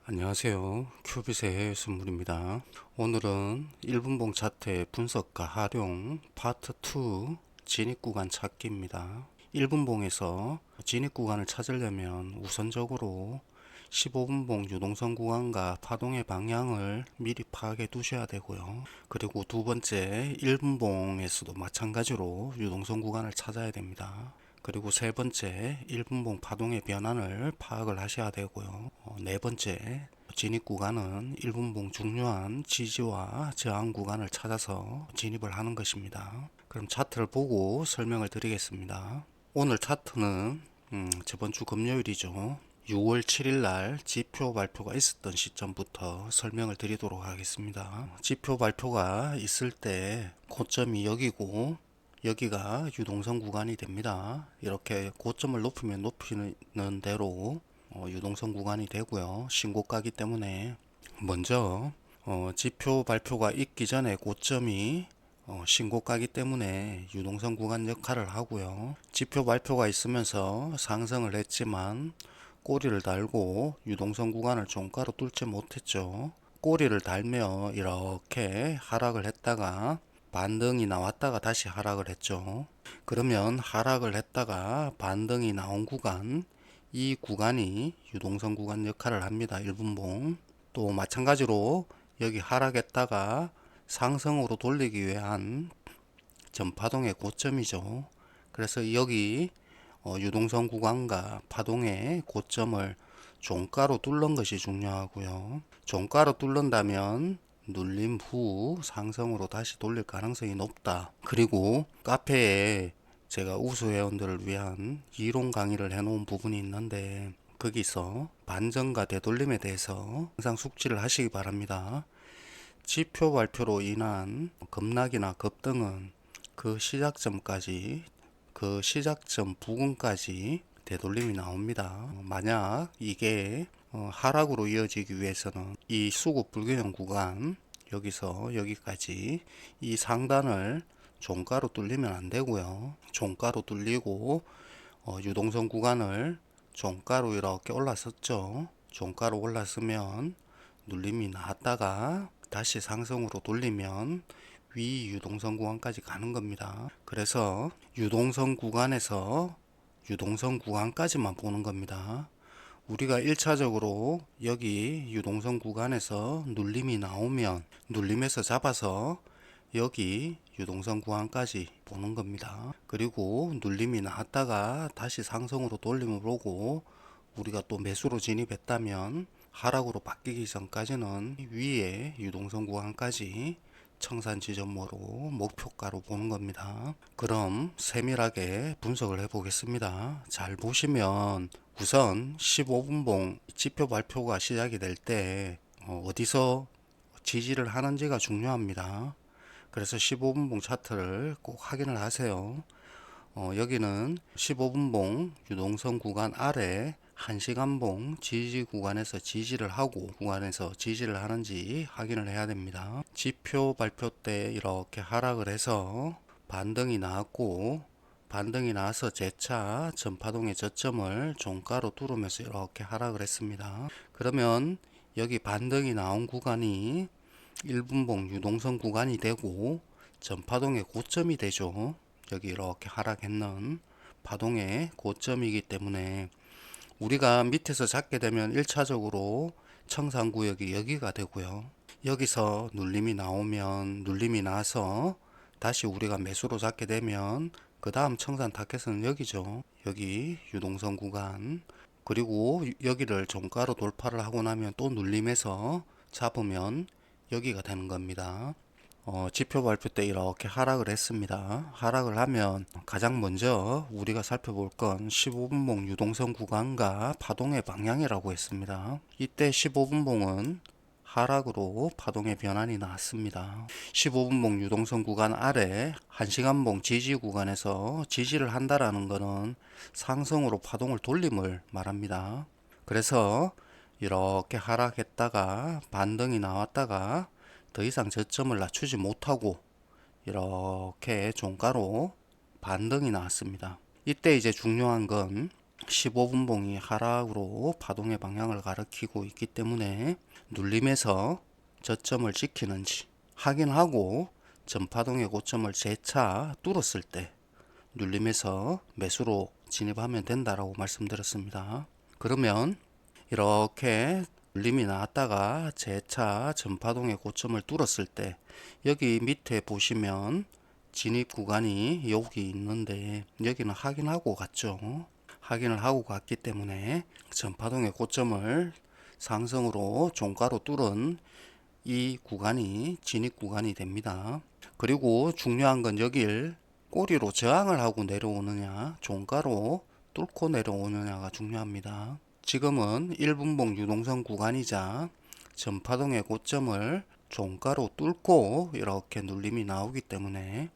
안녕하세요. 큐빗의 선물입니다. 오늘은 1분봉 차트의 분석과 활용 파트 2 진입구간 찾기입니다. 1분봉에서 진입구간을 찾으려면 우선적으로 15분봉 유동성 구간과 파동의 방향을 미리 파악해 두셔야 되고요. 그리고 두 번째 1분봉에서도 마찬가지로 유동성 구간을 찾아야 됩니다. 그리고 세 번째 1분봉 파동의 변환을 파악을 하셔야 되고요. 네 번째 진입 구간은 1분봉 중요한 지지와 저항 구간을 찾아서 진입을 하는 것입니다. 그럼 차트를 보고 설명을 드리겠습니다. 오늘 차트는 저번 주 금요일이죠. 6월 7일 날 지표 발표가 있었던 시점부터 설명을 드리도록 하겠습니다. 지표 발표가 있을 때 고점이 여기고 여기가 유동성 구간이 됩니다. 이렇게 고점을 높이면 높이는 대로 유동성 구간이 되고요. 신고가기 때문에 먼저 지표 발표가 있기 전에 고점이 신고가기 때문에 유동성 구간 역할을 하고요. 지표 발표가 있으면서 상승을 했지만 꼬리를 달고 유동성 구간을 종가로 뚫지 못했죠. 꼬리를 달며 이렇게 하락을 했다가 반등이 나왔다가 다시 하락을 했죠. 그러면 하락을 했다가 반등이 나온 구간, 이 구간이 유동성 구간 역할을 합니다. 1분봉. 또 마찬가지로 여기 하락했다가 상승으로 돌리기 위한 전파동의 고점이죠. 그래서 여기 유동성 구간과 파동의 고점을 종가로 뚫는 것이 중요하고요. 종가로 뚫는다면 눌림 후 상승으로 다시 돌릴 가능성이 높다. 그리고 카페에 제가 우수 회원들을 위한 이론 강의를 해놓은 부분이 있는데 거기서 반전과 되돌림에 대해서 항상 숙지를 하시기 바랍니다. 지표 발표로 인한 급락이나 급등은 그 시작점까지, 그 시작점 부근까지 되돌림이 나옵니다. 만약 이게 하락으로 이어지기 위해서는 이 수급 불균형 구간, 여기서 여기까지 이 상단을 종가로 뚫리면 안 되고요. 종가로 뚫리고 유동성 구간을 종가로 이렇게 올랐었죠. 종가로 올랐으면 눌림이 나왔다가 다시 상승으로 돌리면 위 유동성 구간까지 가는 겁니다. 그래서 유동성 구간에서 유동성 구간까지만 보는 겁니다. 우리가 1차적으로 여기 유동성 구간에서 눌림이 나오면 눌림에서 잡아서 여기 유동성 구간까지 보는 겁니다. 그리고 눌림이 나왔다가 다시 상승으로 돌림을 보고 우리가 또 매수로 진입했다면 하락으로 바뀌기 전까지는 위에 유동성 구간까지 청산 지점으로 목표가로 보는 겁니다. 그럼 세밀하게 분석을 해 보겠습니다. 잘 보시면 우선 15분봉 지표 발표가 시작이 될 때 어디서 지지를 하는지가 중요합니다. 그래서 15분봉 차트를 꼭 확인을 하세요. 여기는 15분봉 유동성 구간 아래 1시간봉 지지 구간에서 지지를 하고 구간에서 지지를 하는지 확인을 해야 됩니다. 지표 발표 때 이렇게 하락을 해서 반등이 나왔고 반등이 나와서 재차 전파동의 저점을 종가로 뚫으면서 이렇게 하락을 했습니다. 그러면 여기 반등이 나온 구간이 1분봉 유동성 구간이 되고 전파동의 고점이 되죠. 여기 이렇게 하락했는 파동의 고점이기 때문에 우리가 밑에서 잡게 되면 1차적으로 청산구역이 여기가 되고요. 여기서 눌림이 나오면 눌림이 나서 다시 우리가 매수로 잡게 되면 그 다음 청산 타겟은 여기죠. 여기 유동성 구간. 그리고 여기를 종가로 돌파를 하고 나면 또 눌림에서 잡으면 여기가 되는 겁니다. 지표 발표 때 이렇게 하락을 했습니다. 하락을 하면 가장 먼저 우리가 살펴볼 건 15분봉 유동성 구간과 파동의 방향이라고 했습니다. 이때 15분봉은 하락으로 파동의 변환이 나왔습니다. 15분봉 유동성 구간 아래 1시간봉 지지 구간에서 지지를 한다라는 것은 상승으로 파동을 돌림을 말합니다. 그래서 이렇게 하락했다가 반등이 나왔다가 더 이상 저점을 낮추지 못하고 이렇게 종가로 반등이 나왔습니다. 이때 이제 중요한 건 15분봉이 하락으로 파동의 방향을 가리키고 있기 때문에 눌림에서 저점을 지키는지 확인하고 전파동의 고점을 재차 뚫었을 때 눌림에서 매수로 진입하면 된다라고 말씀드렸습니다. 그러면 이렇게 눌림이 나왔다가 재차 전파동의 고점을 뚫었을 때 여기 밑에 보시면 진입 구간이 여기 있는데 여기는 확인하고 갔죠. 확인을 하고 갔기 때문에 전파동의 고점을 상승으로 종가로 뚫은 이 구간이 진입 구간이 됩니다. 그리고 중요한 건 여길 꼬리로 저항을 하고 내려오느냐 종가로 뚫고 내려오느냐가 중요합니다. 지금은 1분봉 유동성 구간이자 전파동의 고점을 종가로 뚫고 이렇게 눌림이 나오기 때문에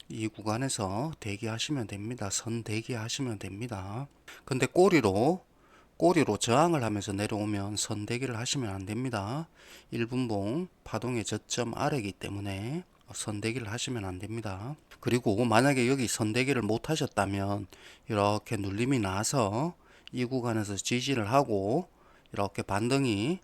이 구간에서 대기하시면 됩니다. 선 대기하시면 됩니다. 근데 꼬리로 저항을 하면서 내려오면 선 대기를 하시면 안 됩니다. 1분봉 파동의 저점 아래이기 때문에 선 대기를 하시면 안 됩니다. 그리고 만약에 여기 선 대기를 못 하셨다면 이렇게 눌림이 나서 이 구간에서 지지를 하고 이렇게 반등이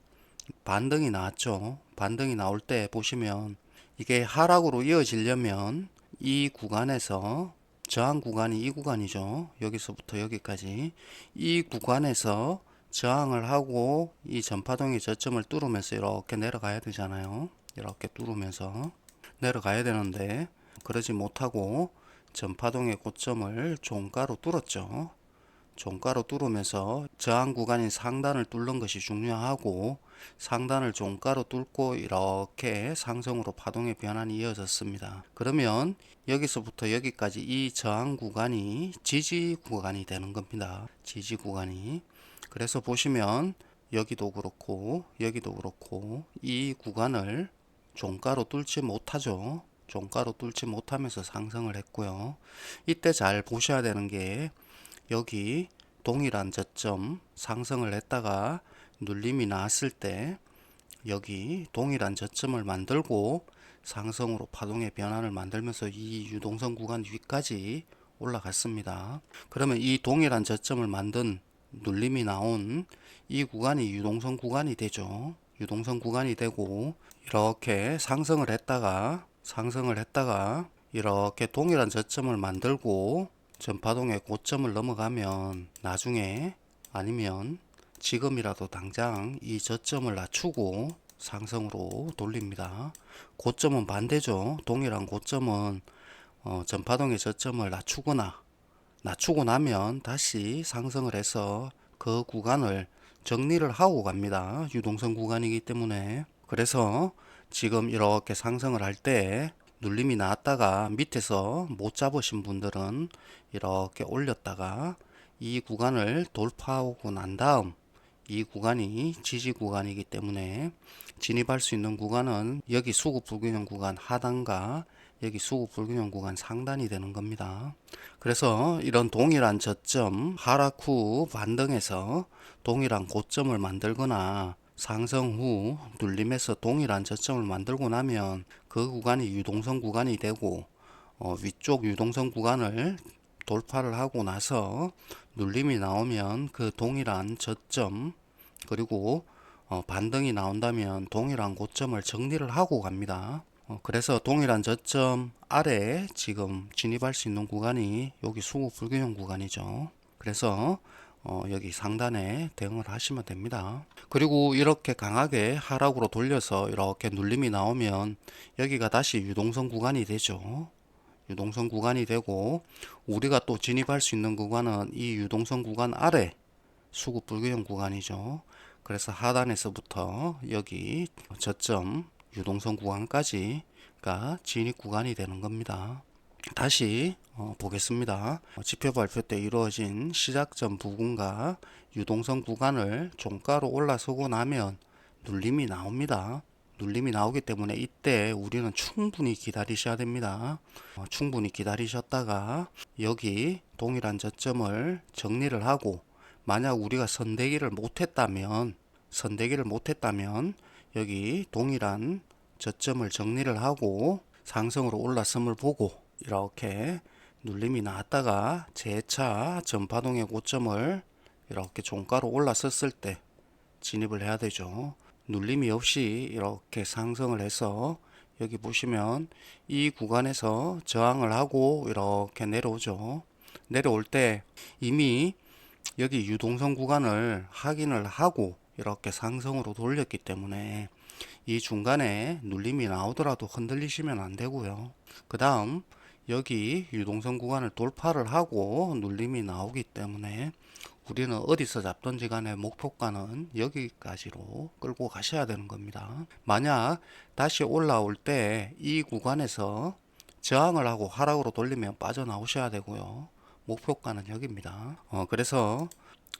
나왔죠. 반등이 나올 때 보시면 이게 하락으로 이어지려면 이 구간에서 저항 구간이 이 구간이죠. 여기서부터 여기까지 이 구간에서 저항을 하고 이 전파동의 저점을 뚫으면서 이렇게 내려가야 되잖아요. 이렇게 뚫으면서 내려가야 되는데 그러지 못하고 전파동의 고점을 종가로 뚫었죠. 종가로 뚫으면서 저항 구간인 상단을 뚫는 것이 중요하고 상단을 종가로 뚫고 이렇게 상승으로 파동의 변환이 이어졌습니다. 그러면 여기서부터 여기까지 이 저항 구간이 지지 구간이 되는 겁니다. 지지 구간이. 그래서 보시면 여기도 그렇고 이 구간을 종가로 뚫지 못하죠. 종가로 뚫지 못하면서 상승을 했고요. 이때 잘 보셔야 되는 게 여기 동일한 저점 상승을 했다가 눌림이 나왔을 때 여기 동일한 저점을 만들고 상승으로 파동의 변환을 만들면서 이 유동성 구간 위까지 올라갔습니다. 그러면 이 동일한 저점을 만든 눌림이 나온 이 구간이 유동성 구간이 되죠. 유동성 구간이 되고 이렇게 상승을 했다가 이렇게 동일한 저점을 만들고 전파동의 고점을 넘어가면 나중에 아니면 지금이라도 당장 이 저점을 낮추고 상승으로 돌립니다. 고점은 반대죠. 동일한 고점은 전파동의 저점을 낮추고 나면 다시 상승을 해서 그 구간을 정리를 하고 갑니다. 유동성 구간이기 때문에. 그래서 지금 이렇게 상승을 할 때 눌림이 나왔다가 밑에서 못 잡으신 분들은 이렇게 올렸다가 이 구간을 돌파하고 난 다음 이 구간이 지지 구간이기 때문에 진입할 수 있는 구간은 여기 수급 불균형 구간 하단과 여기 수급 불균형 구간 상단이 되는 겁니다. 그래서 이런 동일한 저점 하락 후 반등해서 동일한 고점을 만들거나 상승 후 눌림에서 동일한 저점을 만들고 나면 그 구간이 유동성 구간이 되고 위쪽 유동성 구간을 돌파를 하고 나서 눌림이 나오면 그 동일한 저점 그리고 반등이 나온다면 동일한 고점을 정리를 하고 갑니다. 그래서 동일한 저점 아래 지금 진입할 수 있는 구간이 여기 수급 불균형 구간이죠. 그래서 여기 상단에 대응을 하시면 됩니다. 그리고 이렇게 강하게 하락으로 돌려서 이렇게 눌림이 나오면 여기가 다시 유동성 구간이 되죠. 유동성 구간이 되고 우리가 또 진입할 수 있는 구간은 이 유동성 구간 아래 수급 불균형 구간이죠. 그래서 하단에서부터 여기 저점 유동성 구간까지가 진입 구간이 되는 겁니다. 다시 보겠습니다. 지표 발표 때 이루어진 시작점 부근과 유동성 구간을 종가로 올라서고 나면 눌림이 나옵니다. 눌림이 나오기 때문에 이때 우리는 충분히 기다리셔야 됩니다. 충분히 기다리셨다가 여기 동일한 저점을 정리를 하고 만약 우리가 선대기를 못했다면 여기 동일한 저점을 정리를 하고 상승으로 올랐음을 보고 이렇게 눌림이 나왔다가 재차 전파동의 고점을 이렇게 종가로 올라섰을 때 진입을 해야 되죠. 눌림이 없이 이렇게 상승을 해서 여기 보시면 이 구간에서 저항을 하고 이렇게 내려오죠. 내려올 때 이미 여기 유동성 구간을 확인을 하고 이렇게 상승으로 돌렸기 때문에 이 중간에 눌림이 나오더라도 흔들리시면 안 되고요. 그 다음 여기 유동성 구간을 돌파를 하고 눌림이 나오기 때문에 우리는 어디서 잡든지 간에 목표가는 여기까지로 끌고 가셔야 되는 겁니다. 만약 다시 올라올 때 이 구간에서 저항을 하고 하락으로 돌리면 빠져나오셔야 되고요. 목표가는 여기입니다. 그래서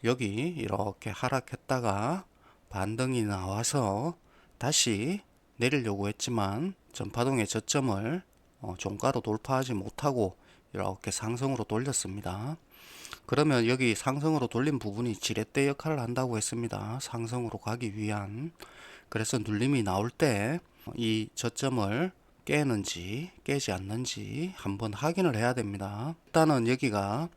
여기 이렇게 하락했다가 반등이 나와서 다시 내리려고 했지만 전파동의 저점을 종가로 돌파하지 못하고 이렇게 상승으로 돌렸습니다. 그러면 여기 상승으로 돌린 부분이 지렛대 역할을 한다고 했습니다. 상승으로 가기 위한. 그래서 눌림이 나올 때 이 저점을 깨는지 깨지 않는지 한번 확인을 해야 됩니다. 일단은 여기가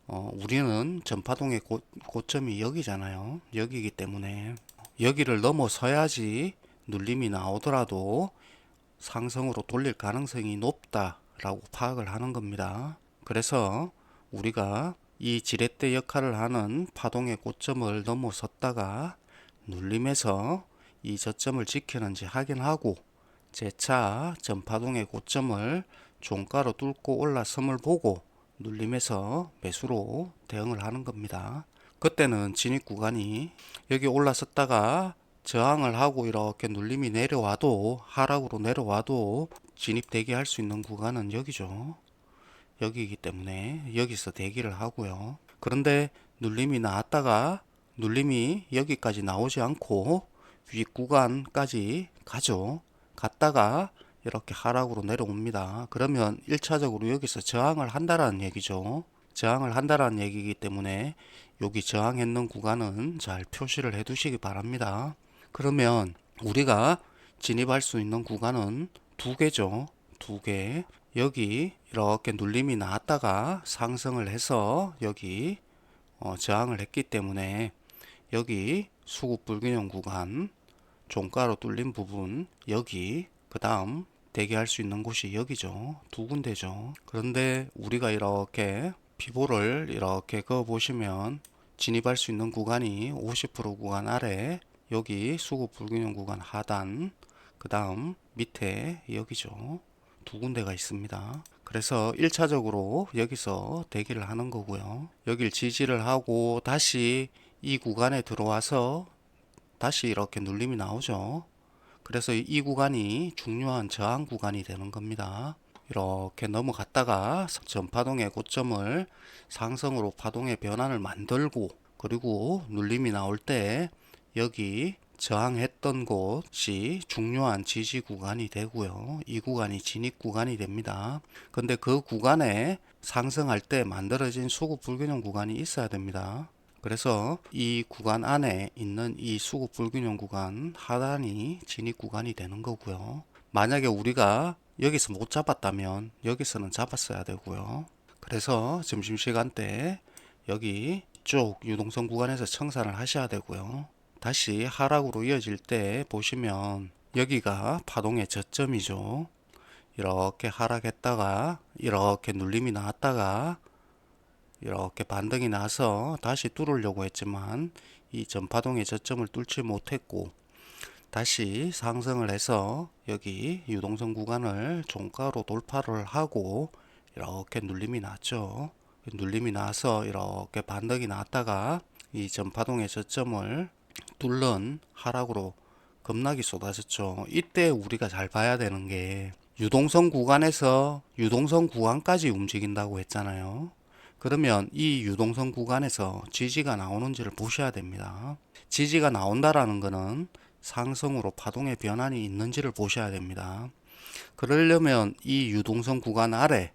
우리는 전파동의 고점이 여기잖아요. 여기이기 때문에 여기를 넘어서야지 눌림이 나오더라도 상승으로 돌릴 가능성이 높다라고 파악을 하는 겁니다. 그래서 우리가 이 지렛대 역할을 하는 파동의 고점을 넘어섰다가 눌림에서 이 저점을 지키는지 확인하고 재차 전파동의 고점을 종가로 뚫고 올라섬을 보고 눌림에서 매수로 대응을 하는 겁니다. 그때는 진입 구간이 여기 올라섰다가 저항을 하고 이렇게 눌림이 내려와도 하락으로 내려와도 진입 대기할 수 있는 구간은 여기죠. 여기이기 때문에 여기서 대기를 하고요. 그런데 눌림이 나왔다가 눌림이 여기까지 나오지 않고 윗구간까지 가죠. 갔다가 이렇게 하락으로 내려옵니다. 그러면 1차적으로 여기서 저항을 한다라는 얘기죠. 저항을 한다라는 얘기이기 때문에 여기 저항했는 구간은 잘 표시를 해 두시기 바랍니다. 그러면 우리가 진입할 수 있는 구간은 두 개죠. 두 개. 여기 이렇게 눌림이 나왔다가 상승을 해서 여기 저항을 했기 때문에 여기 수급 불균형 구간 종가로 뚫린 부분 여기 그 다음 대기할 수 있는 곳이 여기죠. 두 군데죠. 그런데 우리가 이렇게 피보를 이렇게 그어 보시면 진입할 수 있는 구간이 50% 구간 아래 여기 수급 불균형 구간 하단 그 다음 밑에 여기죠. 두 군데가 있습니다. 그래서 1차적으로 여기서 대기를 하는 거고요. 여길 지지를 하고 다시 이 구간에 들어와서 다시 이렇게 눌림이 나오죠. 그래서 이 구간이 중요한 저항 구간이 되는 겁니다. 이렇게 넘어갔다가 전파동의 고점을 상승으로 파동의 변환을 만들고 그리고 눌림이 나올 때 여기 저항했던 곳이 중요한 지지 구간이 되고요. 이 구간이 진입 구간이 됩니다. 근데 그 구간에 상승할 때 만들어진 수급 불균형 구간이 있어야 됩니다. 그래서 이 구간 안에 있는 이 수급 불균형 구간 하단이 진입 구간이 되는 거고요. 만약에 우리가 여기서 못 잡았다면 여기서는 잡았어야 되고요. 그래서 점심시간 때 여기 쭉 유동성 구간에서 청산을 하셔야 되고요. 다시 하락으로 이어질 때 보시면 여기가 파동의 저점이죠. 이렇게 하락했다가 이렇게 눌림이 나왔다가 이렇게 반등이 나서 다시 뚫으려고 했지만 이 전파동의 저점을 뚫지 못했고 다시 상승을 해서 여기 유동성 구간을 종가로 돌파를 하고 이렇게 눌림이 났죠. 눌림이 나서 이렇게 반등이 났다가 이 전파동의 저점을 뚫는 하락으로 급락이 쏟아졌죠. 이때 우리가 잘 봐야 되는 게 유동성 구간에서 유동성 구간까지 움직인다고 했잖아요. 그러면 이 유동성 구간에서 지지가 나오는지를 보셔야 됩니다. 지지가 나온다라는 것은 상승으로 파동의 변환이 있는지를 보셔야 됩니다. 그러려면 이 유동성 구간 아래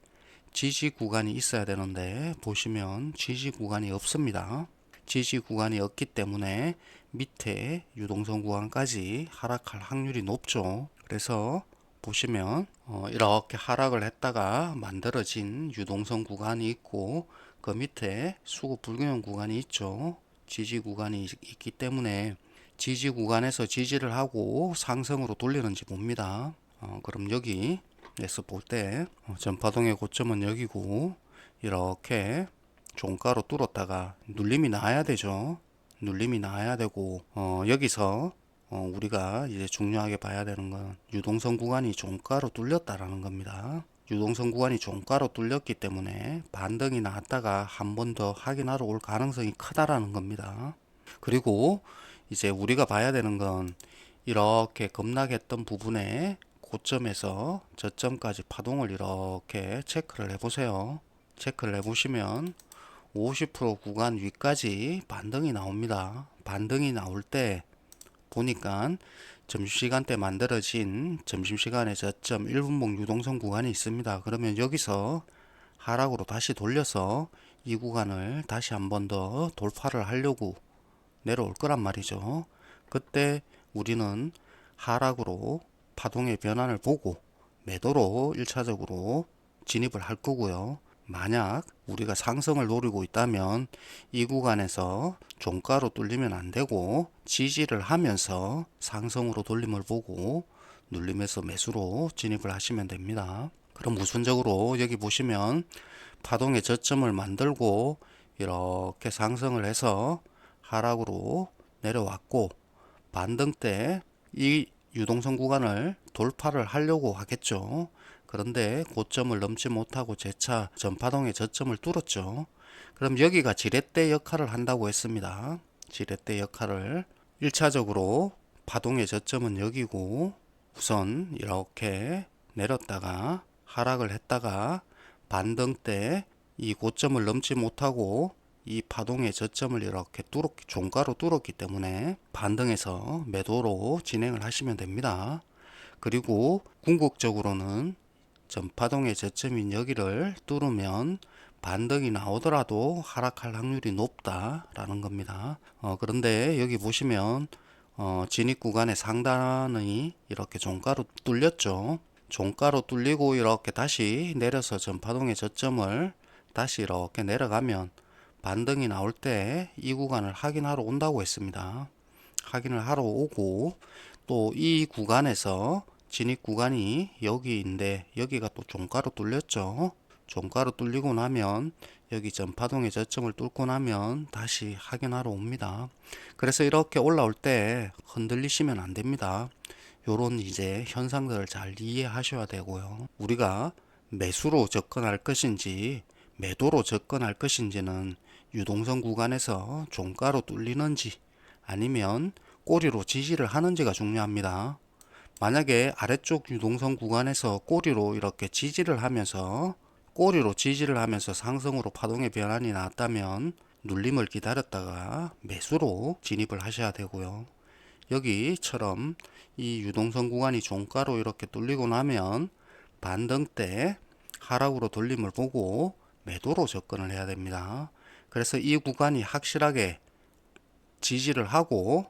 지지 구간이 있어야 되는데 보시면 지지 구간이 없습니다. 지지 구간이 없기 때문에 밑에 유동성 구간까지 하락할 확률이 높죠. 그래서 보시면 이렇게 하락을 했다가 만들어진 유동성 구간이 있고 그 밑에 수급 불균형 구간이 있죠. 지지 구간이 있기 때문에 지지 구간에서 지지를 하고 상승으로 돌리는지 봅니다. 그럼 여기에서 볼 때 전파동의 고점은 여기고 이렇게 종가로 뚫었다가 눌림이 나야 되죠. 눌림이 나야 되고 여기서 우리가 이제 중요하게 봐야 되는 건 유동성 구간이 종가로 뚫렸다라는 겁니다. 유동성 구간이 종가로 뚫렸기 때문에 반등이 나왔다가 한 번 더 확인하러 올 가능성이 크다라는 겁니다. 그리고 이제 우리가 봐야 되는 건 이렇게 급락했던 부분에 고점에서 저점까지 파동을 이렇게 체크를 해보세요. 체크를 해보시면 50% 구간 위까지 반등이 나옵니다. 반등이 나올 때 보니까 점심시간 때 만들어진 점심시간의 저점 1분봉 유동성 구간이 있습니다. 그러면 여기서 하락으로 다시 돌려서 이 구간을 다시 한 번 더 돌파를 하려고 내려올 거란 말이죠. 그때 우리는 하락으로 파동의 변환을 보고 매도로 1차적으로 진입을 할 거고요. 만약 우리가 상승을 노리고 있다면 이 구간에서 종가로 뚫리면 안 되고 지지를 하면서 상승으로 돌림을 보고 눌림에서 매수로 진입을 하시면 됩니다. 그럼 우선적으로 여기 보시면 파동의 저점을 만들고 이렇게 상승을 해서 하락으로 내려왔고 반등 때 이 유동성 구간을 돌파를 하려고 하겠죠. 그런데 고점을 넘지 못하고 재차 전파동의 저점을 뚫었죠. 그럼 여기가 지렛대 역할을 한다고 했습니다. 지렛대 역할을 1차적으로 파동의 저점은 여기고 우선 이렇게 내렸다가 하락을 했다가 반등 때 이 고점을 넘지 못하고 이 파동의 저점을 이렇게 종가로 뚫었기 때문에 반등해서 매도로 진행을 하시면 됩니다. 그리고 궁극적으로는 전파동의 저점인 여기를 뚫으면 반등이 나오더라도 하락할 확률이 높다라는 겁니다. 그런데 여기 보시면 진입 구간의 상단이 이렇게 종가로 뚫렸죠. 종가로 뚫리고 이렇게 다시 내려서 전파동의 저점을 다시 이렇게 내려가면 반등이 나올 때 이 구간을 확인하러 온다고 했습니다. 확인을 하러 오고 또 이 구간에서 진입 구간이 여기인데 여기가 또 종가로 뚫렸죠. 종가로 뚫리고 나면 여기 전파동의 저점을 뚫고 나면 다시 확인하러 옵니다. 그래서 이렇게 올라올 때 흔들리시면 안 됩니다. 요런 이제 현상들을 잘 이해하셔야 되고요. 우리가 매수로 접근할 것인지 매도로 접근할 것인지는 유동성 구간에서 종가로 뚫리는지 아니면 꼬리로 지지를 하는지가 중요합니다. 만약에 아래쪽 유동성 구간에서 꼬리로 이렇게 지지를 하면서 상승으로 파동의 변환이 나왔다면 눌림을 기다렸다가 매수로 진입을 하셔야 되고요. 여기처럼 이 유동성 구간이 종가로 이렇게 뚫리고 나면 반등 때 하락으로 돌림을 보고 매도로 접근을 해야 됩니다. 그래서 이 구간이 확실하게 지지를 하고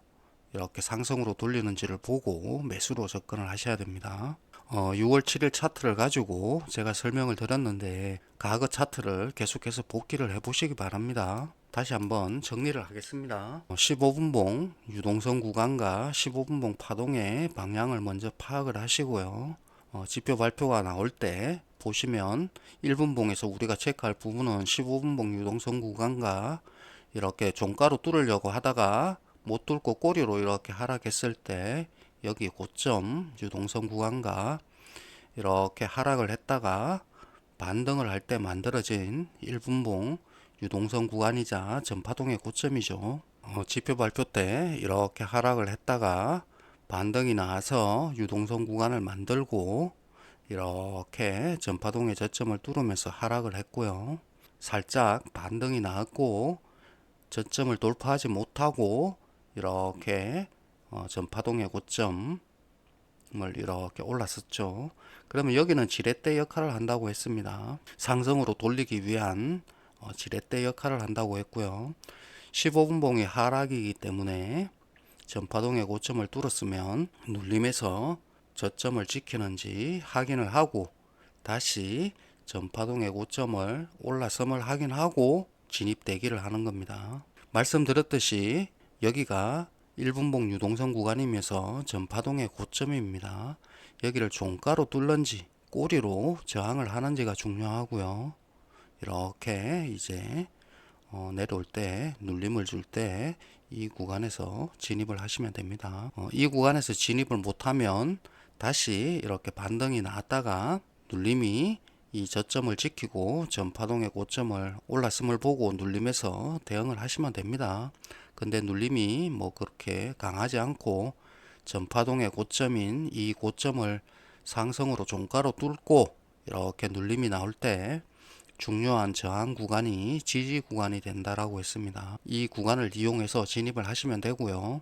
이렇게 상승으로 돌리는지를 보고 매수로 접근을 하셔야 됩니다. 6월 7일 차트를 가지고 제가 설명을 드렸는데 과거 차트를 계속해서 복기를 해 보시기 바랍니다. 다시 한번 정리를 하겠습니다. 15분봉 유동성 구간과 15분봉 파동의 방향을 먼저 파악을 하시고요. 지표 발표가 나올 때 보시면 1분봉에서 우리가 체크할 부분은 15분봉 유동성 구간과 이렇게 종가로 뚫으려고 하다가 못 뚫고 꼬리로 이렇게 하락했을 때 여기 고점 유동성 구간과 이렇게 하락을 했다가 반등을 할 때 만들어진 1분봉 유동성 구간이자 전파동의 고점이죠. 지표 발표 때 이렇게 하락을 했다가 반등이 나와서 유동성 구간을 만들고 이렇게 전파동의 저점을 뚫으면서 하락을 했고요. 살짝 반등이 나왔고 저점을 돌파하지 못하고 이렇게 전파동의 고점을 이렇게 올랐었죠. 그러면 여기는 지렛대 역할을 한다고 했습니다. 상승으로 돌리기 위한 지렛대 역할을 한다고 했고요. 15분봉이 하락이기 때문에 전파동의 고점을 뚫었으면 눌림에서 저점을 지키는지 확인을 하고 다시 전파동의 고점을 올라섬을 확인하고 진입 대기를 하는 겁니다. 말씀드렸듯이 여기가 1분봉 유동성 구간이면서 전파동의 고점입니다. 여기를 종가로 뚫는지 꼬리로 저항을 하는지가 중요하고요. 이렇게 이제 내려올 때 눌림을 줄 때 이 구간에서 진입을 하시면 됩니다. 이 구간에서 진입을 못하면 다시 이렇게 반등이 나왔다가 눌림이 이 저점을 지키고 전파동의 고점을 올랐음을 보고 눌림에서 대응을 하시면 됩니다. 근데 눌림이 뭐 그렇게 강하지 않고 전파동의 고점인 이 고점을 상승으로 종가로 뚫고 이렇게 눌림이 나올 때 중요한 저항 구간이 지지 구간이 된다라고 했습니다. 이 구간을 이용해서 진입을 하시면 되고요.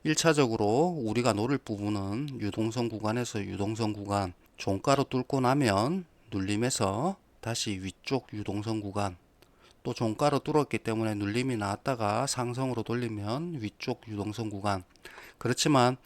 1차적으로 우리가 노릴 부분은 유동성 구간에서 유동성 구간 종가로 뚫고 나면 눌림에서 다시 위쪽 유동성 구간 또 종가로 뚫었기 때문에 눌림이 나왔다가 상승으로 돌리면 위쪽 유동성 구간 그렇지만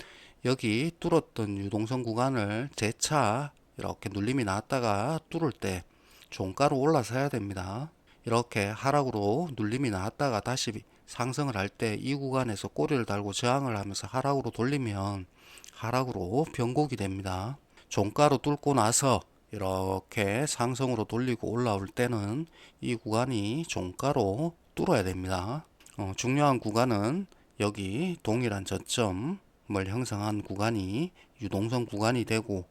여기 뚫었던 유동성 구간을 재차 이렇게 눌림이 나왔다가 뚫을 때 종가로 올라서야 됩니다. 이렇게 하락으로 눌림이 나왔다가 다시 상승을 할 때 이 구간에서 꼬리를 달고 저항을 하면서 하락으로 돌리면 하락으로 변곡이 됩니다. 종가로 뚫고 나서 이렇게 상승으로 돌리고 올라올 때는 이 구간이 종가로 뚫어야 됩니다. 중요한 구간은 여기 동일한 저점을 형성한 구간이 유동성 구간이 되고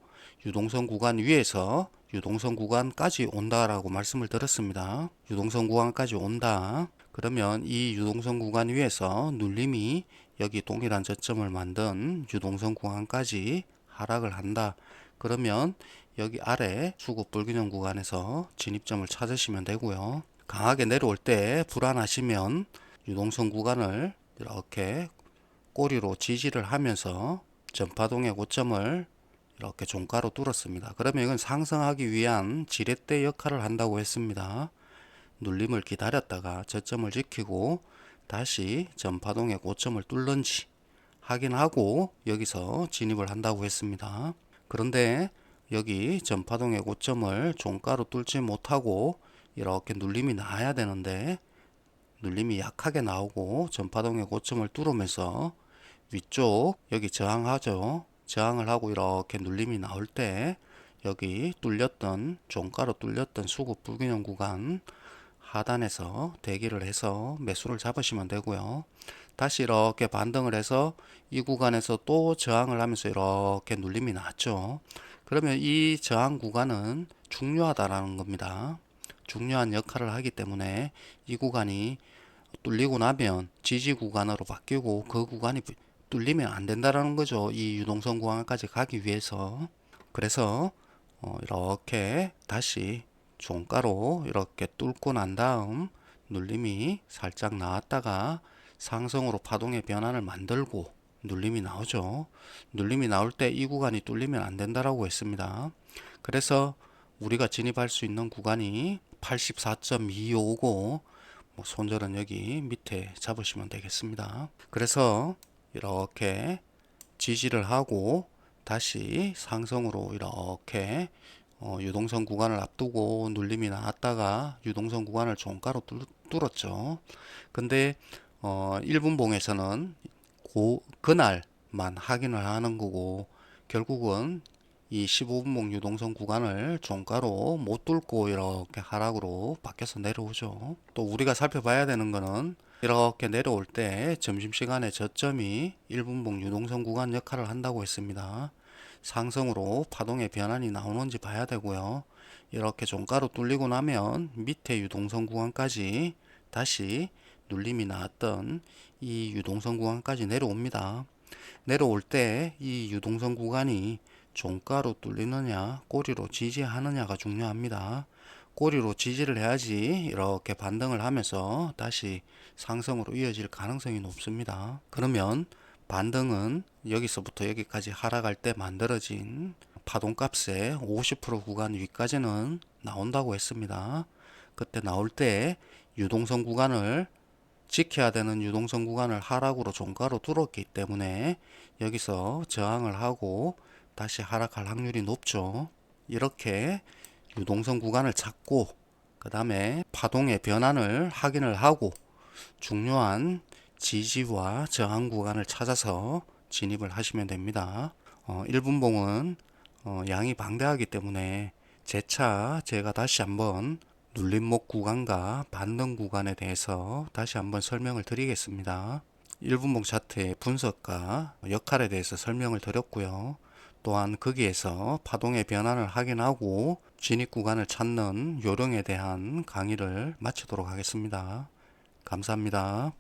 유동성 구간 위에서 유동성 구간까지 온다라고 말씀을 드렸습니다. 유동성 구간까지 온다. 그러면 이 유동성 구간 위에서 눌림이 여기 동일한 저점을 만든 유동성 구간까지 하락을 한다. 그러면 여기 아래 수급 불균형 구간에서 진입점을 찾으시면 되고요. 강하게 내려올 때 불안하시면 유동성 구간을 이렇게 꼬리로 지지를 하면서 전파동의 고점을 이렇게 종가로 뚫었습니다. 그러면 이건 상승하기 위한 지렛대 역할을 한다고 했습니다. 눌림을 기다렸다가 저점을 지키고 다시 전파동의 고점을 뚫는지 확인하고 여기서 진입을 한다고 했습니다. 그런데 여기 전파동의 고점을 종가로 뚫지 못하고 이렇게 눌림이 나와야 되는데 눌림이 약하게 나오고 전파동의 고점을 뚫으면서 위쪽 여기 저항하죠. 저항을 하고 이렇게 눌림이 나올 때 여기 뚫렸던 종가로 뚫렸던 수급 불균형 구간 하단에서 대기를 해서 매수를 잡으시면 되고요. 다시 이렇게 반등을 해서 이 구간에서 또 저항을 하면서 이렇게 눌림이 났죠. 그러면 이 저항 구간은 중요하다라는 겁니다. 중요한 역할을 하기 때문에 이 구간이 뚫리고 나면 지지 구간으로 바뀌고 그 구간이 뚫리면 안 된다라는 거죠. 이 유동성 구간까지 가기 위해서. 그래서 이렇게 다시 종가로 이렇게 뚫고 난 다음 눌림이 살짝 나왔다가 상승으로 파동의 변화를 만들고 눌림이 나오죠. 눌림이 나올 때 이 구간이 뚫리면 안 된다라고 했습니다. 그래서 우리가 진입할 수 있는 구간이 84.2오고 손절은 여기 밑에 잡으시면 되겠습니다. 그래서 이렇게 지지를 하고 다시 상승으로 이렇게 유동성 구간을 앞두고 눌림이 나왔다가 유동성 구간을 종가로 뚫었죠. 근데 1분봉에서는 그날만 확인을 하는 거고 결국은 이 15분봉 유동성 구간을 종가로 못 뚫고 이렇게 하락으로 바뀌어서 내려오죠. 또 우리가 살펴봐야 되는 거는 이렇게 내려올 때 점심시간에 저점이 1분봉 유동성 구간 역할을 한다고 했습니다. 상승으로 파동의 변환이 나오는지 봐야 되고요. 이렇게 종가로 뚫리고 나면 밑에 유동성 구간까지 다시 눌림이 나왔던 이 유동성 구간까지 내려옵니다. 내려올 때 이 유동성 구간이 종가로 뚫리느냐 꼬리로 지지하느냐가 중요합니다. 꼬리로 지지를 해야지 이렇게 반등을 하면서 다시 상승으로 이어질 가능성이 높습니다. 그러면 반등은 여기서부터 여기까지 하락할 때 만들어진 파동값의 50% 구간 위까지는 나온다고 했습니다. 그때 나올 때 유동성 구간을 지켜야 되는 유동성 구간을 하락으로 종가로 뚫었기 때문에 여기서 저항을 하고 다시 하락할 확률이 높죠. 이렇게 유동성 구간을 찾고 그 다음에 파동의 변환을 확인을 하고 중요한 지지와 저항 구간을 찾아서 진입을 하시면 됩니다. 1분봉은 양이 방대하기 때문에 재차 제가 다시 한번 눌림목 구간과 반등 구간에 대해서 다시 한번 설명을 드리겠습니다. 1분봉 차트의 분석과 역할에 대해서 설명을 드렸고요. 또한 거기에서 파동의 변화를 확인하고 진입 구간을 찾는 요령에 대한 강의를 마치도록 하겠습니다. 감사합니다.